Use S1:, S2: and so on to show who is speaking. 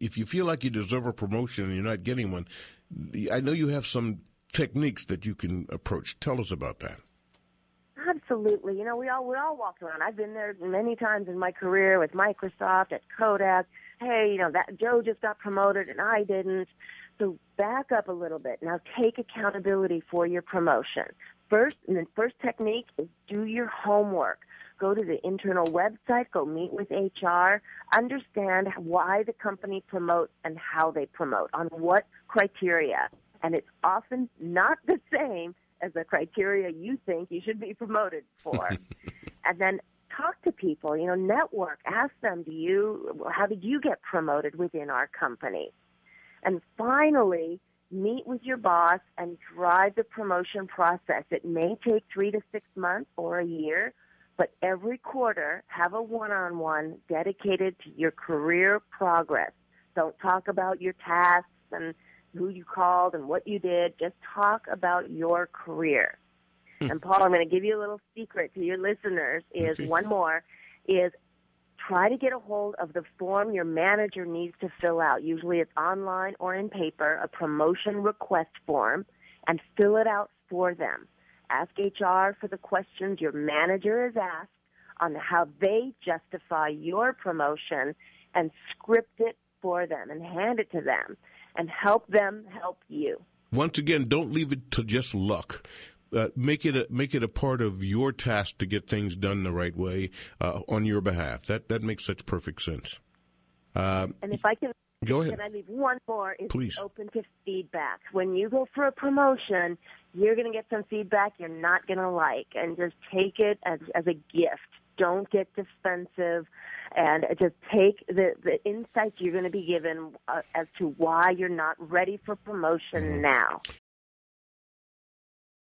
S1: If you feel like you deserve a promotion and you're not getting one, I know you have some techniques that you can approach. Tell us about that.
S2: Absolutely. You know, we all walk around. I've been there many times in my career with Microsoft, at Kodak. Hey, you know, that Joe just got promoted and I didn't. So back up a little bit. Now take accountability for your promotion. First technique is do your homework. Go to the internal website, go meet with HR, understand why the company promotes and how they promote, on what criteria. And it's often not the same as the criteria you think you should be promoted for. And then talk to people, you know, network, ask them, how did you get promoted within our company? And finally, meet with your boss and drive the promotion process. It may take 3 to 6 months or a year, but every quarter have a one-on-one dedicated to your career progress. Don't talk about your tasks and who you called and what you did. Just talk about your career. And, Paul, I'm going to give you a little secret to your listeners one more, is try to get a hold of the form your manager needs to fill out. Usually it's online or in paper, a promotion request form, and fill it out for them. Ask HR for the questions your manager has asked on how they justify your promotion, and script it for them and hand it to them and help them help you.
S1: Once again, don't leave it to just luck. Make it a part of your task to get things done the right way on your behalf. That makes such perfect sense.
S2: And if I can,
S1: go ahead.
S2: Can I leave one more? Is
S1: Please.
S2: Open to feedback. When you go for a promotion, you're going to get some feedback you're not going to like, and just take it as a gift. Don't get defensive, and just take the insights you're going to be given as to why you're not ready for promotion now.